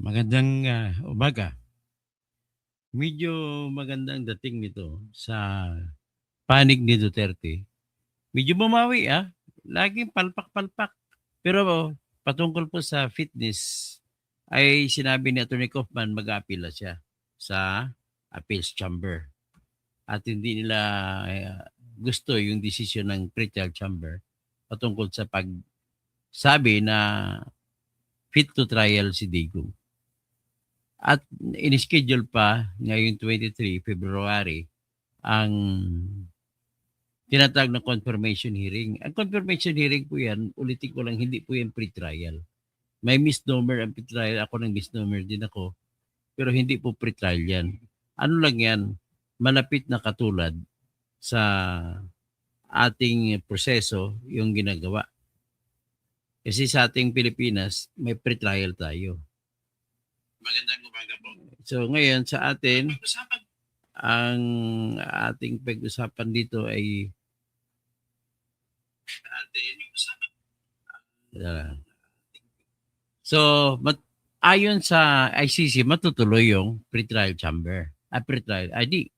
Magandang umaga. Medyo magandang dating nito sa panig ni Duterte. Medyo bumawi laging palpak-palpak. Pero patungkol po sa fitness ay sinabi ni Atty. Kaufman mag-aapila siya sa appeals chamber. At hindi nila gusto yung desisyon ng pretrial chamber patungkol sa pagsabi na fit to trial si Digong. At in-schedule pa ngayong 23 February ang tinatawag na confirmation hearing. Ang confirmation hearing po yan, ulitin ko lang, hindi po yan pre-trial. May misnomer ang pre-trial. Ako ng misnomer din ako. Pero hindi po pre-trial yan. Ano lang yan? Malapit na katulad sa ating proseso yung ginagawa. Kasi sa ating Pilipinas, may pre-trial tayo. Magandang umaga po. So ngayon sa atin, ang ating pag-usapan dito ay ayon sa ICC, matutuloy yung pre-trial chamber. Pre-trial, hindi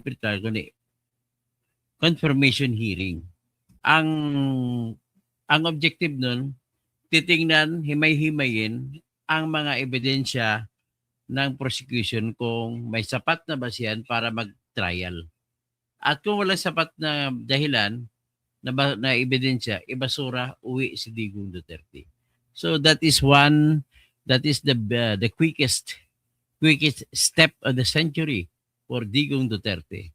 pre-trial, kundi confirmation hearing. Ang objective nun, titingnan, himay-himayin ang mga ebidensya ng prosecution kung may sapat na basihan para mag-trial. At kung walang sapat na dahilan na ebidensya, ibasura, uwi si Digong Duterte. So that is the quickest step of the century for Digong Duterte.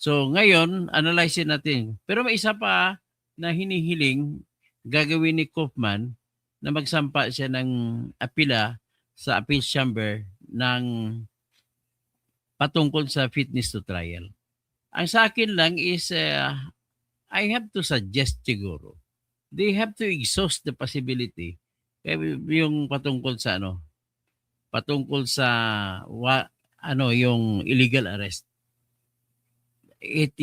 So ngayon, analyze natin. Pero may isa pa na hinihiling gagawin ni Kaufman na magsampa siya ng apila sa appeals chamber ng patungkol sa fitness to trial. Ang sa akin lang is I have to suggest siguro they have to exhaust the possibility yung patungkol sa yung illegal arrest. It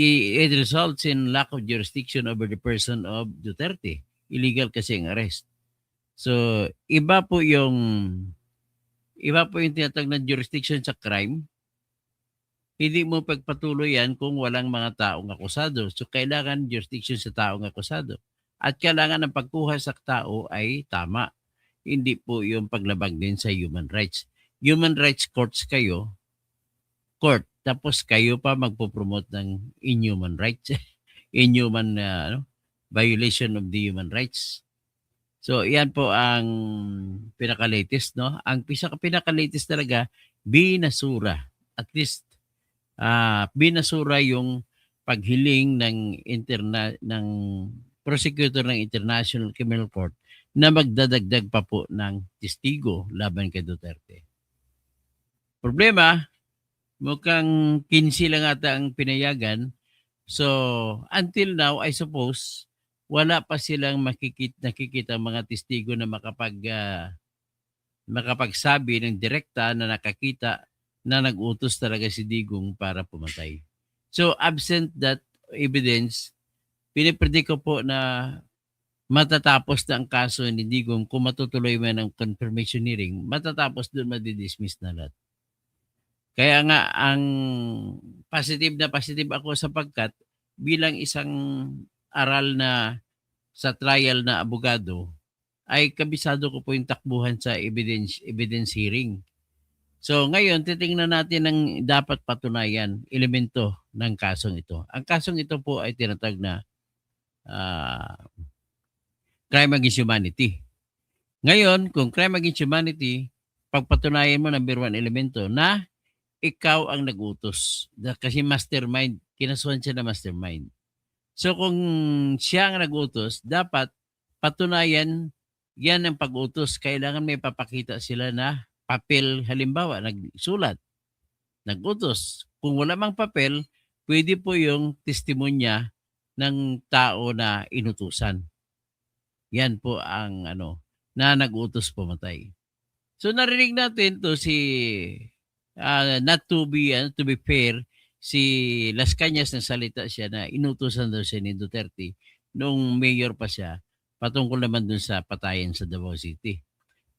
results in lack of jurisdiction over the person of Duterte. Illegal kasi ang arrest. So, iba po yung tinatawag na jurisdiction sa crime. Hindi mo pagpatuloy yan kung walang mga taong akusado. So, kailangan jurisdiction sa taong akusado. At kailangan ang pagkuha sa tao ay tama. Hindi po yung paglabag din sa human rights. Human rights court. Tapos kayo pa magpo-promote ng inhuman rights. Inhuman violation of the human rights. So, yan po ang pinaka-latest, no? Ang pinaka-latest talaga, binasura. At least, binasura yung paghiling ng prosecutor ng International Criminal Court na magdadagdag pa po ng testigo laban kay Duterte. Problema, mukhang 15 lang ata ang pinayagan. So, until now, I suppose, wala pa silang nakikita mga testigo na makapagsabi ng direkta na nakakita na nag-utos talaga si Digong para pumatay. So, absent that evidence, pinipredict ko po na matatapos na ang kaso ni Digong kung matutuloy man ang confirmation hearing, matatapos doon, madidismiss na lahat. Kaya nga, ang positive ako sapagkat bilang isang aral na sa trial na abogado, ay kabisado ko po yung takbuhan sa evidence hearing. So ngayon, titingnan natin ang dapat patunayan, elemento ng kasong ito. Ang kasong ito po ay tinatawag na crime against humanity. Ngayon, kung crime against humanity, pagpatunayan mo number 1 elemento na ikaw ang nag-utos. Kasi mastermind, kinasuhan siya na mastermind. So kung siya ang nag-utos, dapat patunayan yan ang pag-utos. Kailangan may papakita sila na papel, halimbawa, nagsulat, nag-utos. Kung wala mang papel, pwede po yung testimonya ng tao na inutusan. Yan po ang na nag-utos pumatay. So narinig natin to not to be fair, si Las Cañas nagsalita siya na inutusan daw siya ni Duterte nung mayor pa siya patungkol naman dun sa patayan sa Davao City.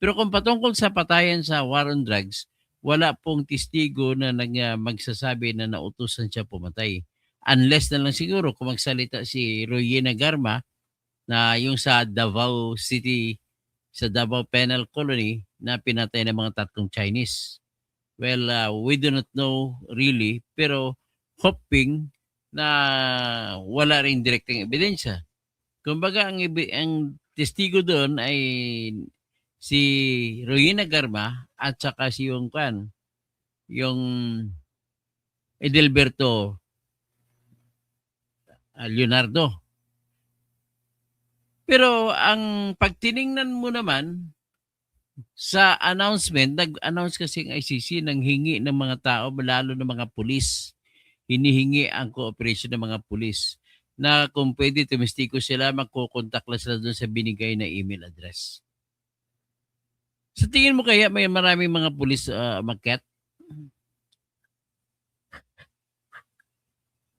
Pero kung patungkol sa patayan sa war on drugs, wala pong testigo na magsasabi na nautusan siya pumatay. Unless na lang siguro kung magsalita si Royena Garma na yung sa Davao City, sa Davao Penal Colony na pinatay ng mga tatlong Chinese. Well, we do not know really, pero hoping na wala rin direktang ebidensya. Kumbaga ang testigo doon ay si Royena Garma at saka si yung Edelberto Leonardo. Pero ang pagtiningnan mo naman sa announcement, nag-announce kasi ang ICC ng hingi ng mga tao, lalo ng mga pulis. Hinihingi ang cooperation ng mga pulis na kung pwede tumistiko sila, magkukontak lang sila doon sa binigay na email address. Sa tingin mo kaya may maraming mga pulis umakyat?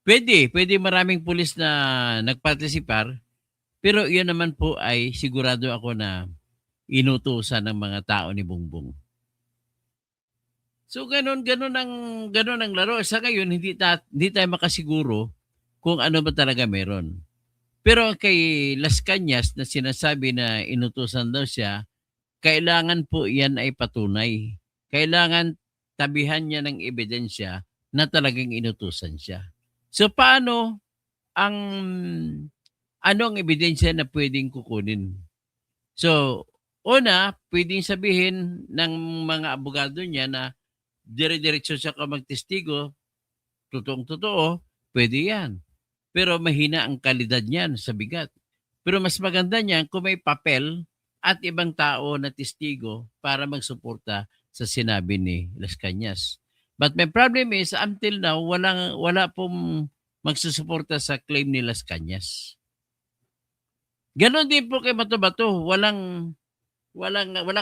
Pwede maraming pulis na nagpartisipar, pero iyon naman po ay sigurado ako na inutusan ng mga tao ni Bongbong. So ganun ang laro. Sa ngayon hindi tayo makasiguro kung ano ba talaga meron. Pero kay Las Cañas na sinasabi na inutusan daw siya, kailangan po yan ay patunay. Kailangan tabihan niya ng ebidensya na talagang inutusan siya. So paano ang ano ang ebidensya na pwedeng kukunin? So, una, pwedeng sabihin ng mga abogado niya na dire-diretso siya ka magtestigo, totoong-totoo, pwede yan. Pero mahina ang kalidad niyan sa bigat. Pero mas maganda niyan kung may papel at ibang tao na testigo para magsuporta sa sinabi ni Las Cañas. But my problem is, until now, wala pong magsusuporta sa claim ni Las Cañas. Ganon din po kay Bato-Bato. Wala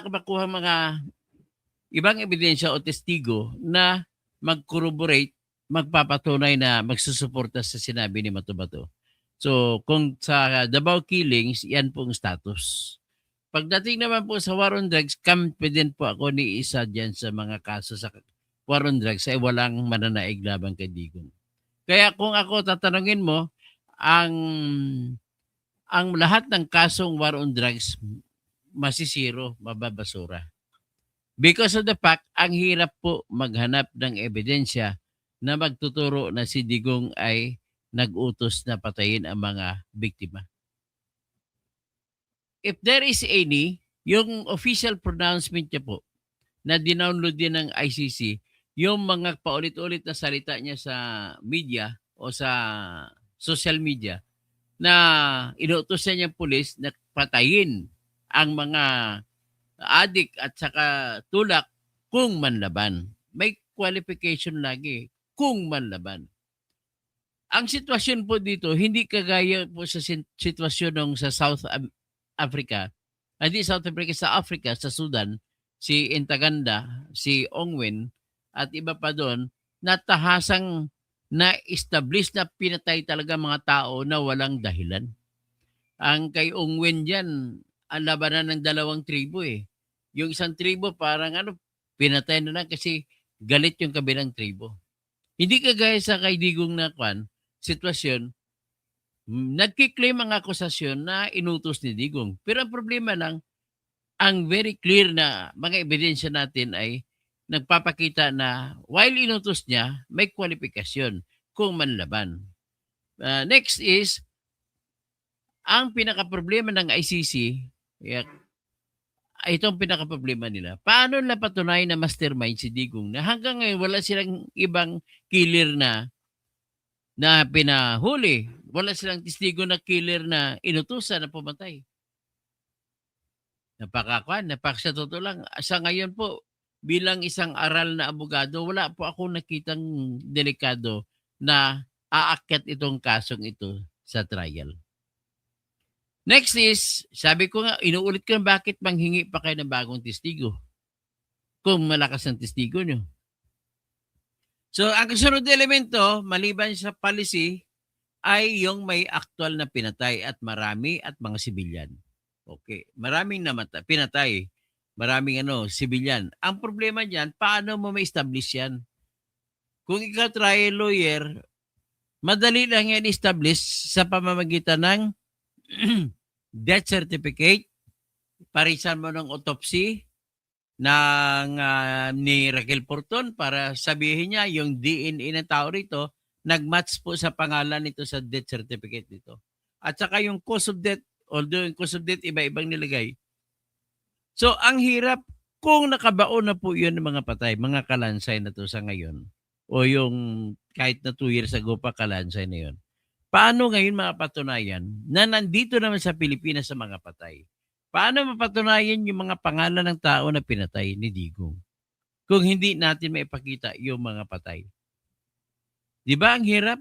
ka makuha mga ibang ebidensya o testigo na mag-corroborate, magpapatunay na magsusuporta sa sinabi ni Bato-Bato. So, kung sa Davao killings, yan pong status. Pagdating naman po sa war on drugs, confident po ako ni isa dyan sa mga kaso sa war on drugs ay walang mananaig labang kay Digong. Kaya kung ako tatanungin mo, ang lahat ng kasong war on drugs masisiro, mababasura. Because of the fact, ang hirap po maghanap ng ebidensya na magtuturo na si Digong ay nag-utos na patayin ang mga biktima. If there is any, yung official pronouncement niya po na dinownload din ng ICC, yung mga paulit-ulit na salita niya sa media o sa social media na inuutos niya ng pulis na patayin ang mga adik at saka tulak kung manlaban. May qualification lagi, kung manlaban. Ang sitwasyon po dito, hindi kagaya po sa sitwasyon ng sa South Africa, hindi South Africa, sa Africa, sa Sudan, si Intaganda, si Ongwen, at iba pa doon, natahasang na-establish na pinatay talaga mga tao na walang dahilan. Ang kay Ongwen dyan, ang labanan ng dalawang tribo eh. Yung isang tribo parang pinatay na lang kasi galit yung kabilang tribo. Hindi kagaya sa kay Digong na sitwasyon, nagkiklaim ang akusasyon na inutos ni Digong. Pero ang problema lang, ang very clear na mga ebidensya natin ay nagpapakita na while inutos niya, may kwalifikasyon kung manlaban. Next is, ang pinaka-problema ng ICC, itong pinaka-problema nila, paano nila patunay na mastermind si Digong na hanggang ngayon wala silang ibang killer na pinahuli. Wala silang testigo na killer na inutusan na pumatay. Sa totoo lang, sa ngayon po, bilang isang aral na abogado, wala po akong nakitang delikado na aakyat itong kasong ito sa trial. Next is, sabi ko nga, inuulit ko na bakit manghingi pa kayo ng bagong testigo kung malakas ang testigo nyo. So, ang kasunod na elemento, maliban sa policy, ay yung may actual na pinatay at marami at mga sibilyan. Okay, maraming pinatay. Maraming civilian. Ang problema diyan, paano mo ma-establish 'yan? Kung ikaw trial lawyer, madali lang 'yan establish sa pamamagitan ng death certificate, parisan mo ng autopsy ni Raquel Porton para sabihin niya yung DNA ng tao rito nag-match po sa pangalan nito sa death certificate nito. At saka yung cause of death, although yung cause of death iba-ibang nilagay. So ang hirap kung nakabaon na po yun ng mga patay, mga kalansay na to sa ngayon o yung kahit na 2 years ago pa kalansay na yun. Paano ngayon mapatunayan na nandito naman sa Pilipinas sa mga patay? Paano mapatunayan yung mga pangalan ng tao na pinatay ni Digong kung hindi natin maipakita yung mga patay? Di ba ang hirap?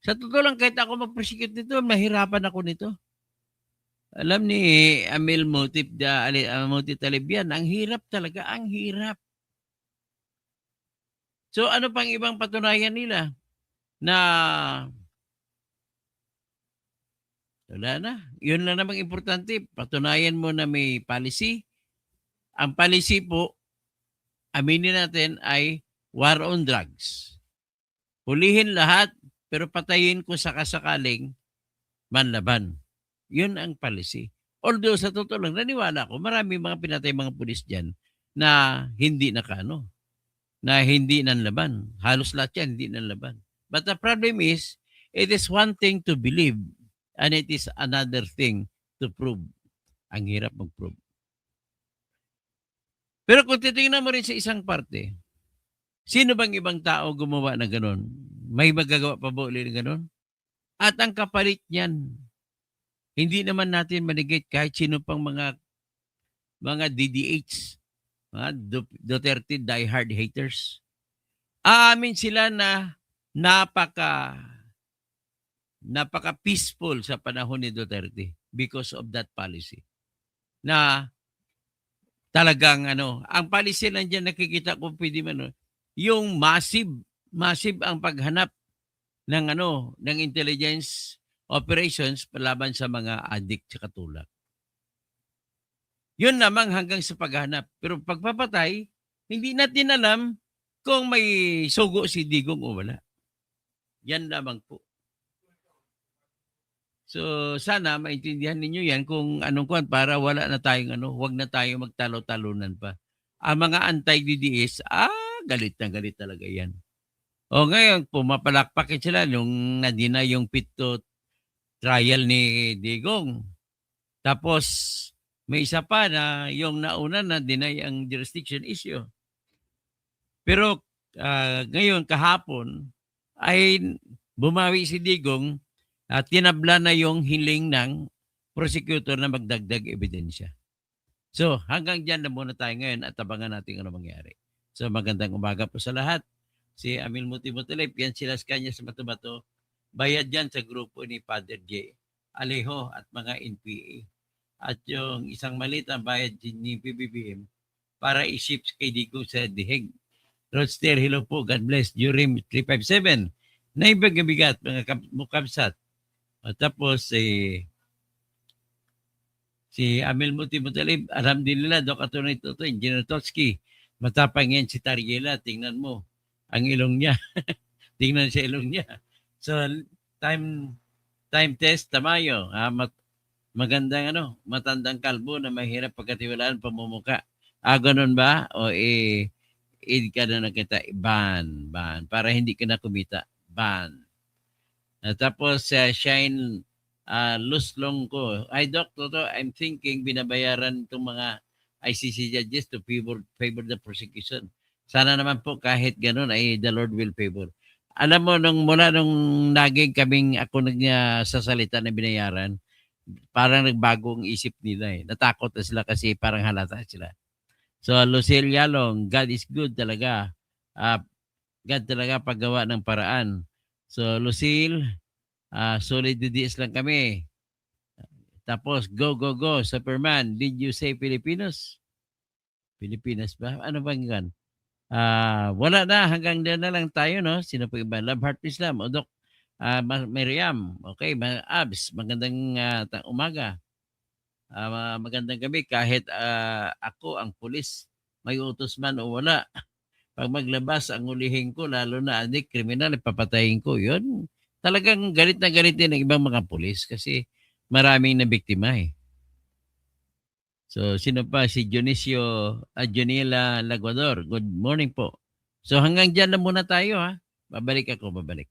Sa totoo lang, kahit ako mag-prosecute nito, mahirapan ako nito. Alam ni Amil Moti Talib yan, ang hirap talaga, ang hirap. So ano pang ibang patunayan nila na wala na. Yun lang namang importante. Patunayan mo na may policy. Ang policy po, aminin natin, ay war on drugs. Hulihin lahat, pero patayin ko sakasakaling manlaban. Yun ang policy. Although sa totoo lang, naniwala ko, marami mga pinatay mga pulis dyan na hindi na hindi nanlaban. Halos lahat yan, hindi nanlaban. But the problem is, it is one thing to believe and it is another thing to prove. Ang hirap mag-prove. Pero kung titingnan mo rin sa isang parte, sino bang ibang tao gumawa na gano'n? May magagawa pa ba ulit na gano'n? At ang kapalit niyan, hindi naman natin manigate kahit sino pang mga DDH, mga Duterte diehard haters. Aamin sila na napaka-peaceful sa panahon ni Duterte because of that policy. Na talagang ang policy lang dyan nakikita ko pwede man, yung massive ang paghanap ng intelligence operations palaban sa mga addict sa katulad. Yun lamang hanggang sa paghanap. Pero pagpapatay, hindi natin alam kung may sugo si Digong o wala. Yan lamang po. So sana maintindihan ninyo yan kung anong kuwan para wala na tayong wag na tayong magtalo-talunan pa. Ang mga anti-DDS, galit na galit talaga yan. O ngayon, pumapalakpakin sila nung nadina yung pito trial ni Digong. Tapos may isa pa na yung nauna na deny ang jurisdiction issue. Pero ngayon, kahapon, ay bumawi si Digong at tinabla na yung hiling ng prosecutor na magdagdag ebidensya. So hanggang dyan na muna tayo ngayon at abangan natin ano mangyari. So magandang umaga po sa lahat. Si Amil Moti Talib, yan sila sa kanya sa Matabato. Bayad dyan sa grupo ni Father J. Alejo at mga NPA. At yung isang maliit ang bayad ni PBBM para i-ship kay Digong sa Diheg. Rodster, hello po. God bless. Jurim 357. Naibigabigat mga mukabsat. At tapos si Amil Moti Talib, alhamdulillah, Dok Atty. Toto, Engineer Totsky. Matapang yan si Tariela. Tingnan mo ang ilong niya. Tingnan sa ilong niya. So, time test, tamayo. Magandang matandang kalbo na mahirap pagkatiwalaan pamumuka. Ganun ba? O id ka na nakita, ban. Para hindi ka na kumita, ban. Tapos Shine Luslong ko. Ay, Doc, Toto, I'm thinking binabayaran itong mga ICC judges to favor the prosecution. Sana naman po kahit ganun ay the Lord will favor. Alam mo, mula nung naging kaming ako nagsasalita na binayaran, parang nagbago ang isip nila . Natakot na sila kasi parang halata sila. So, Lucille Yalong, God is good talaga. God talaga paggawa ng paraan. So, Lucille, solid DDS lang kami. Tapos, go. Superman, did you say Filipinos? Pilipinas ba? Ano bang yan? Wala na. Hanggang doon na lang tayo, no? Sino po iba? Love Heart Islam. O, Dok, Miriam. Okay, Abs. Magandang umaga. Magandang gabi. Kahit ako ang pulis, may utos man o wala. Pag maglabas, ang ulihin ko, lalo na adik, kriminal, papatayin ko. Yun, talagang galit na galit din ang ibang mga pulis kasi maraming na biktima eh. So, sino pa? Si Dionisio Joniela Laguador. Good morning po. So, hanggang dyan na muna tayo ha. Babalik ako, babalik.